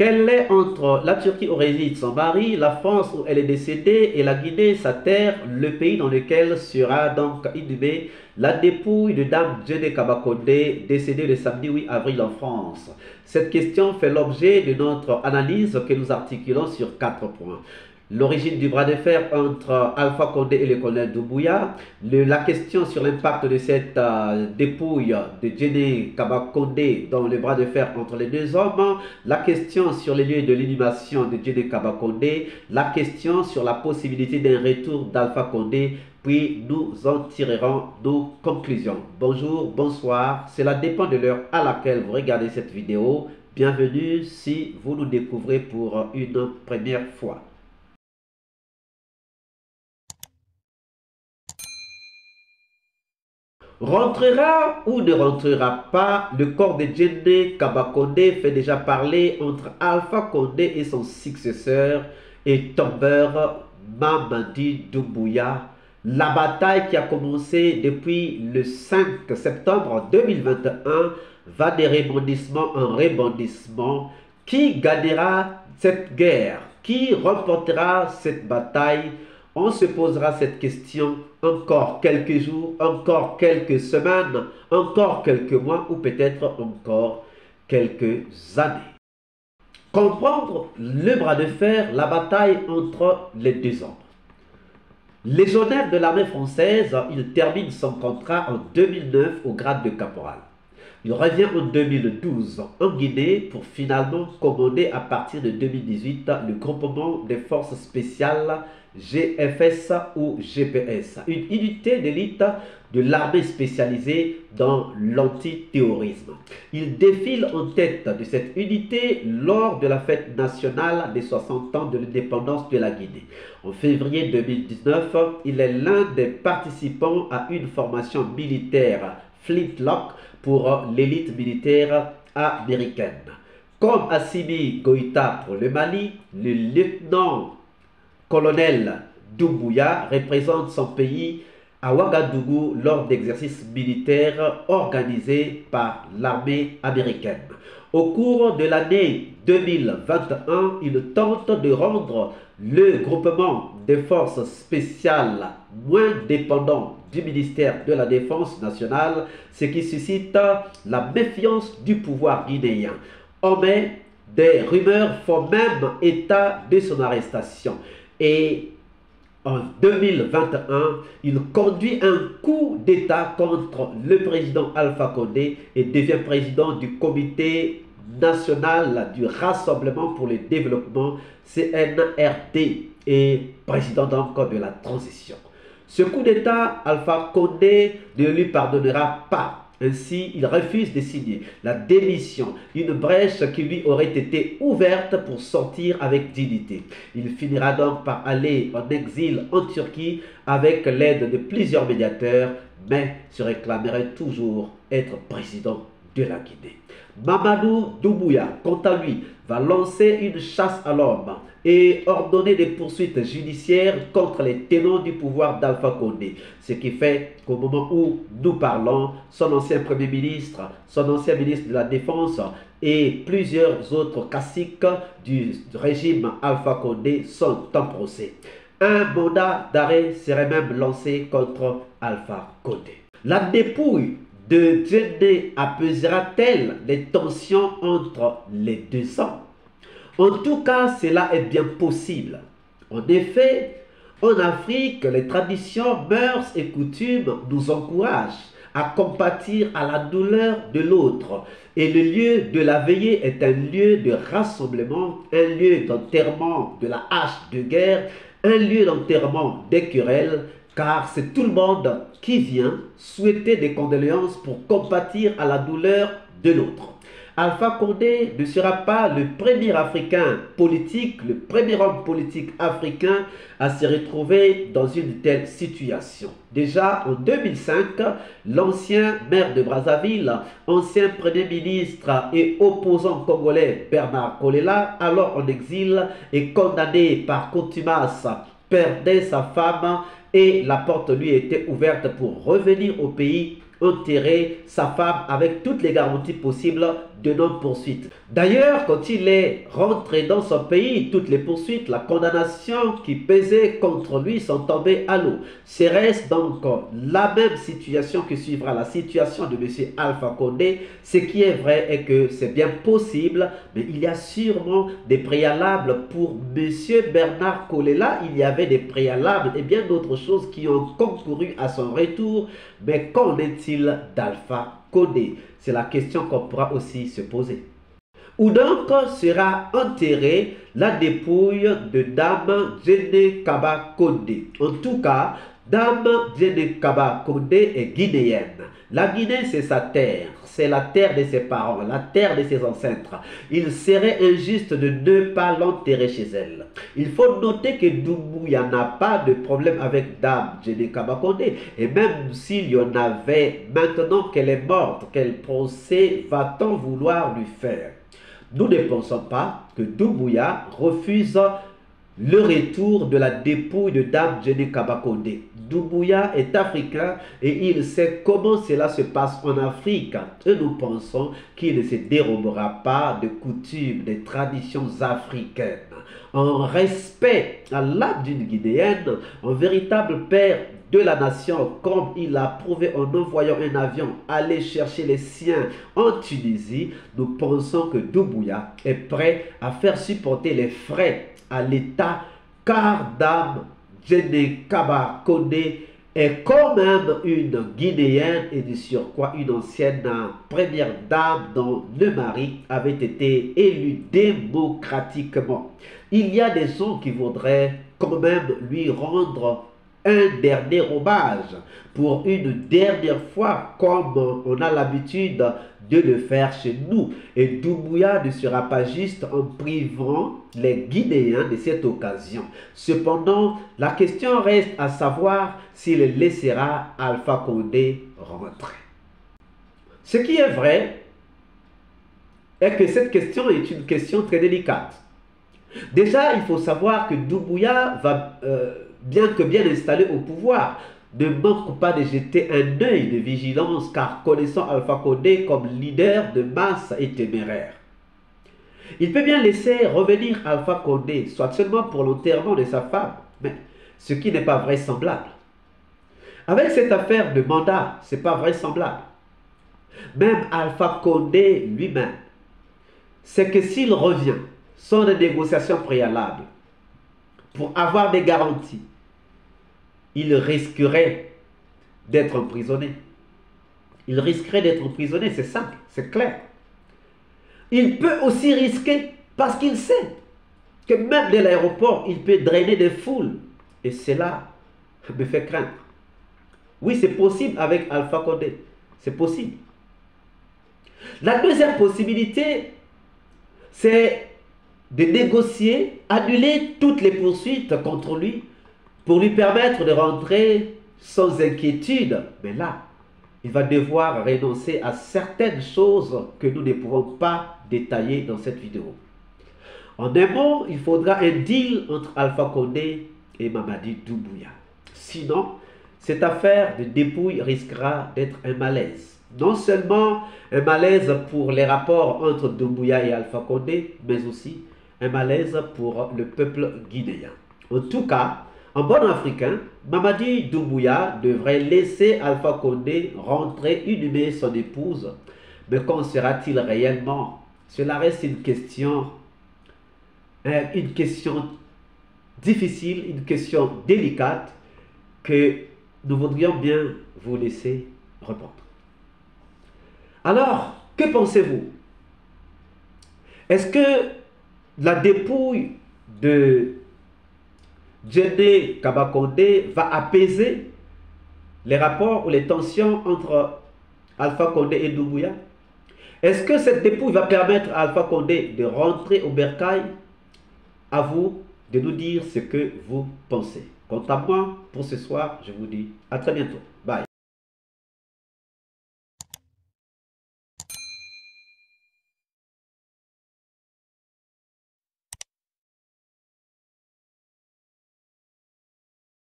Quelle est entre la Turquie où réside son mari, la France où elle est décédée et la Guinée, sa terre, le pays dans lequel sera donc inhumée la dépouille de Dame Djené Kabakonde, décédée le samedi 8 avril en France? Cette question fait l'objet de notre analyse que nous articulons sur 4 points. L'origine du bras de fer entre Alpha Condé et le colonel Doumbouya, la question sur l'impact de cette dépouille de Djené Kabakonde dans le bras de fer entre les deux hommes, la question sur les lieux de l'inhumation de Djené Kabakonde, la question sur la possibilité d'un retour d'Alpha Condé, puis nous en tirerons nos conclusions. Bonjour, bonsoir, cela dépend de l'heure à laquelle vous regardez cette vidéo. Bienvenue si vous nous découvrez pour une première fois. Rentrera ou ne rentrera pas, le corps de Djené Kabakonde fait déjà parler entre Alpha Condé et son successeur et tombeur Mamadi Doumbouya. La bataille qui a commencé depuis le 5 septembre 2021 va de rebondissement en rebondissement. Qui gagnera cette guerre? Qui remportera cette bataille? On se posera cette question encore quelques jours, encore quelques semaines, encore quelques mois ou peut-être encore quelques années. Comprendre le bras de fer, la bataille entre les deux hommes. Légionnaire de l'armée française, il termine son contrat en 2009 au grade de caporal. Il revient en 2012 en Guinée pour finalement commander à partir de 2018 le groupement des forces spéciales GFS ou GPS, une unité d'élite de l'armée spécialisée dans l'antiterrorisme. Il défile en tête de cette unité lors de la fête nationale des 60 ans de l'indépendance de la Guinée. En février 2019, il est l'un des participants à une formation militaire Flintlock pour l'élite militaire américaine. Comme Assimi Goïta pour le Mali, le lieutenant-colonel Doumbouya représente son pays à Ouagadougou lors d'exercices militaires organisés par l'armée américaine. Au cours de l'année 2021, il tente de rendre le groupement des forces spéciales moins dépendant du ministère de la Défense nationale, ce qui suscite la méfiance du pouvoir guinéen. En mai, des rumeurs font même état de son arrestation. Et en 2021, il conduit un coup d'État contre le président Alpha Condé et devient président du comité national du Rassemblement pour le développement CNRD et président donc de la transition. Ce coup d'État, Alpha Condé ne lui pardonnera pas. Ainsi, il refuse de signer la démission, une brèche qui lui aurait été ouverte pour sortir avec dignité. Il finira donc par aller en exil en Turquie avec l'aide de plusieurs médiateurs, mais se réclamerait toujours être président de la Guinée. Mamadou Doumbouya, quant à lui, va lancer une chasse à l'homme et ordonner des poursuites judiciaires contre les tenants du pouvoir d'Alpha Condé. Ce qui fait qu'au moment où nous parlons, son ancien Premier ministre, son ancien ministre de la Défense et plusieurs autres caciques du régime Alpha Condé sont en procès. Un mandat d'arrêt serait même lancé contre Alpha Condé. La dépouille de Djené apaisera-t-elle les tensions entre les deux hommes? En tout cas, cela est bien possible. En effet, en Afrique, les traditions, mœurs et coutumes nous encouragent à compatir à la douleur de l'autre. Et le lieu de la veillée est un lieu de rassemblement, un lieu d'enterrement de la hache de guerre, un lieu d'enterrement des querelles, car c'est tout le monde qui vient souhaiter des condoléances pour compatir à la douleur de l'autre. Alpha Condé ne sera pas le premier Africain politique, le premier homme politique africain à se retrouver dans une telle situation. Déjà en 2005, l'ancien maire de Brazzaville, ancien premier ministre et opposant congolais Bernard Kolela, alors en exil et condamné par contumace, perdait sa femme et la porte lui était ouverte pour revenir au pays, enterrer sa femme avec toutes les garanties possibles de non-poursuite. D'ailleurs, quand il est rentré dans son pays, toutes les poursuites, la condamnation qui pesait contre lui sont tombées à l'eau. Serait-ce donc la même situation que suivra la situation de M. Alpha Condé? Ce qui est vrai est que c'est bien possible, mais il y a sûrement des préalables pour M. Bernard Kolela. Il y avait des préalables et bien d'autres choses qui ont concouru à son retour. Mais qu'en est-il d'Alpha Condé? C'est la question qu'on pourra aussi se poser. Où donc sera enterrée la dépouille de Dame Djene Kaba Condé? En tout cas, Dame Djene Kaba Condé est guinéenne. La Guinée, c'est sa terre. C'est la terre de ses parents, la terre de ses ancêtres. Il serait injuste de ne pas l'enterrer chez elle. Il faut noter que Doumbouya n'a pas de problème avec Dame Djene Kaba Condé. Et même s'il y en avait, maintenant qu'elle est morte, quel procès va-t-on vouloir lui faire? Nous ne pensons pas que Doumbouya refuse le retour de la dépouille de Dame Djene Kaba Condé. Doumbouya est africain et il sait comment cela se passe en Afrique. Et nous pensons qu'il ne se dérobera pas de coutumes, des traditions africaines. En respect à l'âme d'une Guinéenne, un véritable père de la nation, comme il l'a prouvé en envoyant un avion aller chercher les siens en Tunisie, nous pensons que Doumbouya est prêt à faire supporter les frais à l'État, car Dame Djene Kaba Condé est quand même une Guinéenne et de surcroît une ancienne première dame dont le mari avait été élu démocratiquement. Il y a des gens qui voudraient quand même lui rendre un dernier hommage pour une dernière fois comme on a l'habitude de le faire chez nous. Et Doumbouya ne sera pas juste en privant les Guinéens de cette occasion. Cependant, la question reste à savoir s'il laissera Alpha Condé rentrer. Ce qui est vrai est que cette question est une question très délicate. Déjà, il faut savoir que Doumbouya va, bien que bien installé au pouvoir, ne manque pas de jeter un œil de vigilance car connaissant Alpha Condé comme leader de masse et téméraire. Il peut bien laisser revenir Alpha Condé, soit seulement pour l'enterrement de sa femme, mais ce qui n'est pas vraisemblable. Avec cette affaire de mandat, ce n'est pas vraisemblable. Même Alpha Condé lui-même, c'est que s'il revient sans des négociations préalables, pour avoir des garanties, il risquerait d'être emprisonné. Il risquerait d'être emprisonné, c'est simple, c'est clair. Il peut aussi risquer, parce qu'il sait que même de l'aéroport, il peut drainer des foules. Et cela me fait craindre. Oui, c'est possible avec Alpha Condé. C'est possible. La deuxième possibilité, c'est de négocier, annuler toutes les poursuites contre lui pour lui permettre de rentrer sans inquiétude. Mais là, il va devoir renoncer à certaines choses que nous ne pouvons pas détailler dans cette vidéo. En un mot, il faudra un deal entre Alpha Condé et Mamadi Doumbouya. Sinon, cette affaire de dépouille risquera d'être un malaise. Non seulement un malaise pour les rapports entre Doumbouya et Alpha Condé, mais aussi un malaise pour le peuple guinéen. En tout cas, en bon africain, Mamadi Doumbouya devrait laisser Alpha Condé rentrer inhumer son épouse. Mais qu'en sera-t-il réellement? Cela reste une question difficile, une question délicate que nous voudrions bien vous laisser répondre. Alors, que pensez-vous? Est-ce que la dépouille de Djene Kaba Condé va apaiser les rapports ou les tensions entre Alpha Condé et Doumbouya? Est-ce que cette dépouille va permettre à Alpha Condé de rentrer au bercail? À vous de nous dire ce que vous pensez. Quant à moi, pour ce soir, je vous dis à très bientôt. Bye.